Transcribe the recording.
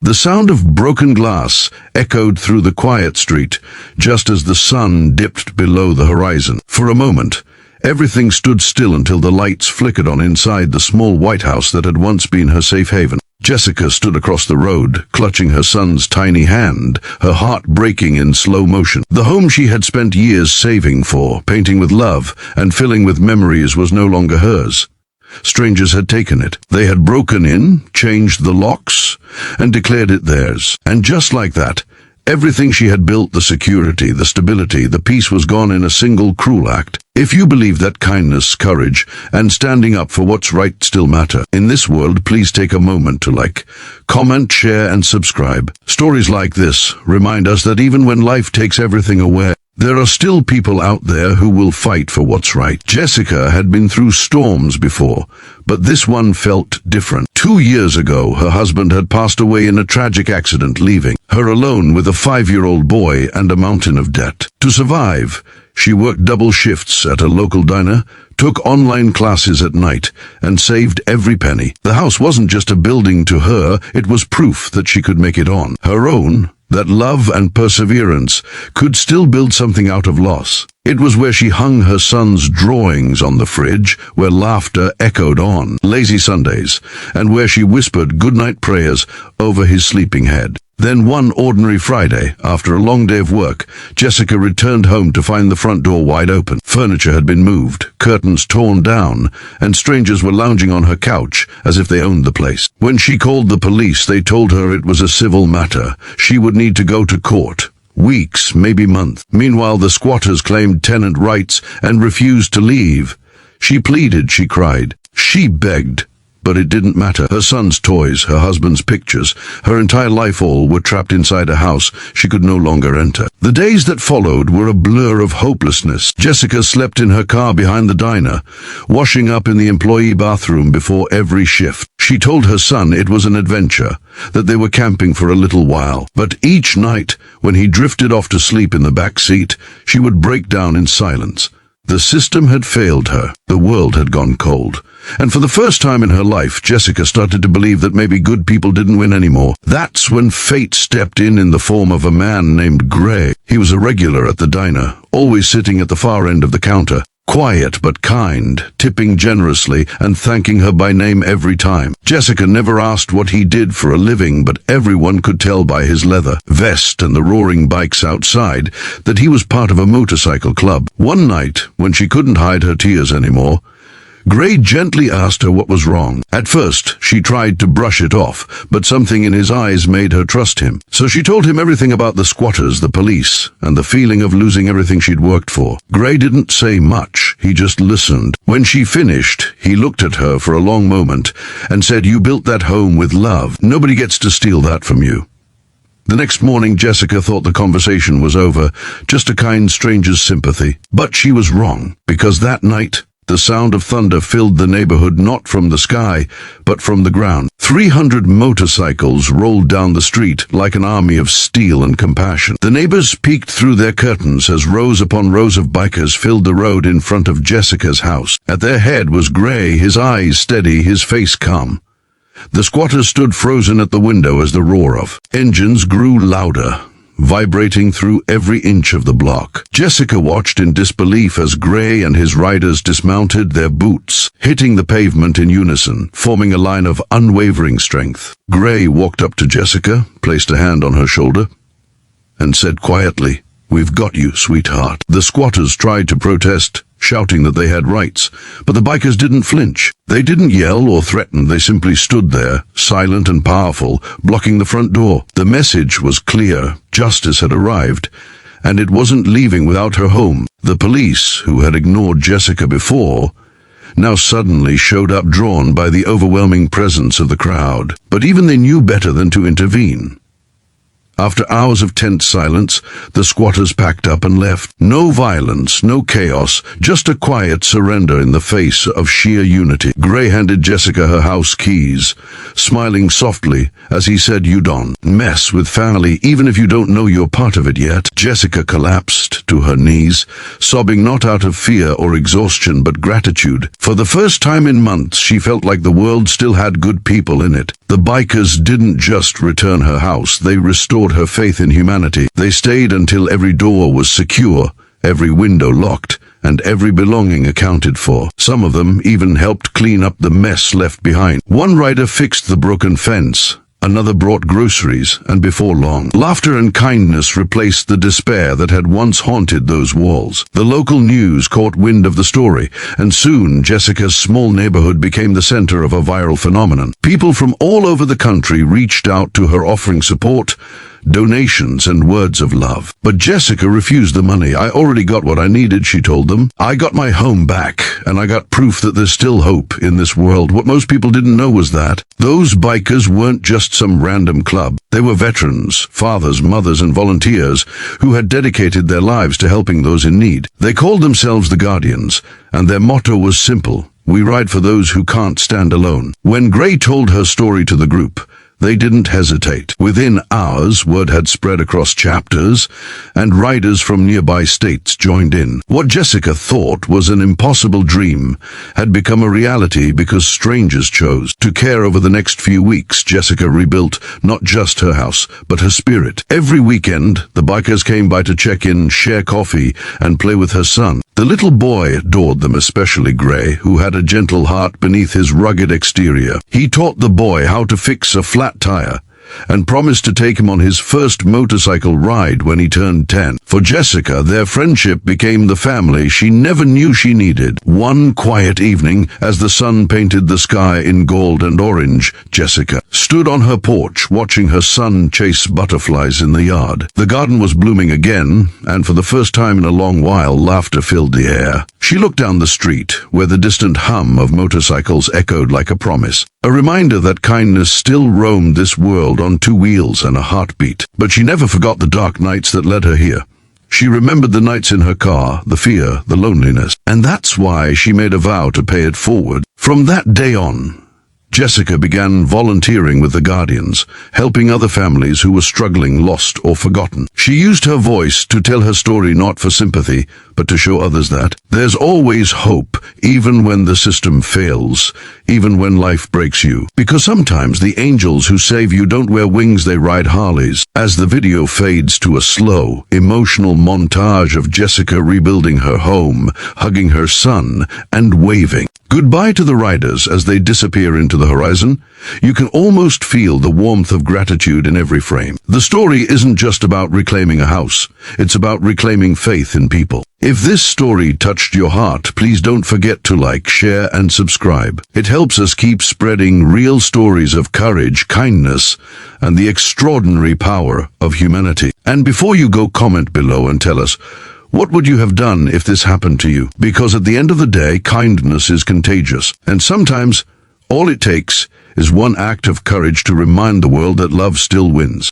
The sound of broken glass echoed through the quiet street, just as the sun dipped below the horizon. For a moment, everything stood still until the lights flickered on inside the small white house that had once been her safe haven. Jessica stood across the road, clutching her son's tiny hand, her heart breaking in slow motion. The home she had spent years saving for, painting with love, and filling with memories was no longer hers. Strangers had taken it. They had broken in, changed the locks, and declared it theirs. And just like that, everything she had built, the security, the stability, the peace, was gone in a single cruel act. If you believe that kindness, courage, and standing up for what's right still matter in this world, please take a moment to like, comment, share, and subscribe. Stories like this remind us that even when life takes everything away, there are still people out there who will fight for what's right. Jessica had been through storms before, but this one felt different. 2 years ago, her husband had passed away in a tragic accident, leaving her alone with a 5-year-old boy and a mountain of debt. To survive, she worked double shifts at a local diner, took online classes at night, and saved every penny. The house wasn't just a building to her, it was proof that she could make it on her own, that love and perseverance could still build something out of loss. It was where she hung her son's drawings on the fridge, where laughter echoed on lazy Sundays, and where she whispered goodnight prayers over his sleeping head. Then one ordinary Friday, after a long day of work, Jessica returned home to find the front door wide open. Furniture had been moved, curtains torn down, and strangers were lounging on her couch as if they owned the place. When she called the police, they told her it was a civil matter. She would need to go to court. Weeks, maybe months. Meanwhile, the squatters claimed tenant rights and refused to leave. She pleaded, she cried, she begged. But it didn't matter. Her son's toys, her husband's pictures, her entire life, all were trapped inside a house she could no longer enter. The days that followed were a blur of hopelessness. Jessica slept in her car behind the diner, washing up in the employee bathroom before every shift. She told her son it was an adventure, that they were camping for a little while. But each night, when he drifted off to sleep in the back seat, she would break down in silence. The system had failed her. The world had gone cold. And for the first time in her life, Jessica started to believe that maybe good people didn't win anymore. That's when fate stepped in the form of a man named Gray. He was a regular at the diner, always sitting at the far end of the counter, quiet but kind, tipping generously and thanking her by name every time. Jessica never asked what he did for a living, but everyone could tell by his leather vest and the roaring bikes outside that he was part of a motorcycle club. One night, when she couldn't hide her tears anymore, Gray gently asked her what was wrong. At first, she tried to brush it off, but something in his eyes made her trust him. So she told him everything about the squatters, the police, and the feeling of losing everything she'd worked for. Gray didn't say much, he just listened. When she finished, he looked at her for a long moment and said, "You built that home with love. Nobody gets to steal that from you." The next morning, Jessica thought the conversation was over, just a kind stranger's sympathy. But she was wrong, because that night, the sound of thunder filled the neighborhood, not from the sky, but from the ground. 300 motorcycles rolled down the street like an army of steel and compassion. The neighbors peeked through their curtains as rows upon rows of bikers filled the road in front of Jessica's house. At their head was Gray, his eyes steady, his face calm. The squatters stood frozen at the window as the roar of engines grew louder, vibrating through every inch of the block. Jessica watched in disbelief as Gray and his riders dismounted, their boots hitting the pavement in unison, forming a line of unwavering strength. Gray walked up to Jessica, placed a hand on her shoulder, and said quietly, "We've got you, sweetheart." The squatters tried to protest, shouting that they had rights, but the bikers didn't flinch. They didn't yell or threaten, they simply stood there, silent and powerful, blocking the front door. The message was clear: justice had arrived, and it wasn't leaving without her home. The police, who had ignored Jessica before, now suddenly showed up, drawn by the overwhelming presence of the crowd. But even they knew better than to intervene. After hours of tense silence, the squatters packed up and left. No violence, no chaos, just a quiet surrender in the face of sheer unity. Gray handed Jessica her house keys, smiling softly as he said, "You don't mess with family, even if you don't know you're part of it yet." Jessica collapsed to her knees, sobbing not out of fear or exhaustion, but gratitude. For the first time in months, she felt like the world still had good people in it. The bikers didn't just return her house, they restored her faith in humanity. They stayed until every door was secure, every window locked, and every belonging accounted for. Some of them even helped clean up the mess left behind. One rider fixed the broken fence. Another brought groceries, and before long, laughter and kindness replaced the despair that had once haunted those walls. The local news caught wind of the story, and soon Jessica's small neighborhood became the center of a viral phenomenon. People from all over the country reached out to her offering support, donations, and words of love. But Jessica refused the money. "I already got what I needed," she told them. "I got my home back, and I got proof that there's still hope in this world." What most people didn't know was that those bikers weren't just some random club. They were veterans, fathers, mothers, and volunteers who had dedicated their lives to helping those in need. They called themselves the Guardians, and their motto was simple: "We ride for those who can't stand alone." When Gray told her story to the group, they didn't hesitate. Within hours, word had spread across chapters, and riders from nearby states joined in. What Jessica thought was an impossible dream had become a reality because strangers chose to care. Over the next few weeks, Jessica rebuilt not just her house, but her spirit. Every weekend, the bikers came by to check in, share coffee, and play with her son. The little boy adored them, especially Gray, who had a gentle heart beneath his rugged exterior. He taught the boy how to fix a flat tire and promised to take him on his first motorcycle ride when he turned 10. For Jessica, their friendship became the family she never knew she needed. One quiet evening, as the sun painted the sky in gold and orange, Jessica stood on her porch watching her son chase butterflies in the yard. The garden was blooming again, and for the first time in a long while, laughter filled the air. She looked down the street, where the distant hum of motorcycles echoed like a promise, a reminder that kindness still roamed this world on two wheels and a heartbeat. But she never forgot the dark nights that led her here. She remembered the nights in her car, the fear, the loneliness, and that's why she made a vow to pay it forward. From that day on, Jessica began volunteering with the Guardians, helping other families who were struggling, lost, or forgotten. She used her voice to tell her story, not for sympathy, but to show others that there's always hope, even when the system fails, even when life breaks you. Because sometimes the angels who save you don't wear wings, they ride Harleys. As the video fades to a slow, emotional montage of Jessica rebuilding her home, hugging her son, and waving goodbye to the riders as they disappear into the horizon, you can almost feel the warmth of gratitude in every frame. The story isn't just about reclaiming a house, it's about reclaiming faith in people. If this story touched your heart, please don't forget to like, share, and subscribe. It helps us keep spreading real stories of courage, kindness, and the extraordinary power of humanity. And before you go, comment below and tell us, what would you have done if this happened to you? Because at the end of the day, kindness is contagious. And sometimes, all it takes is one act of courage to remind the world that love still wins.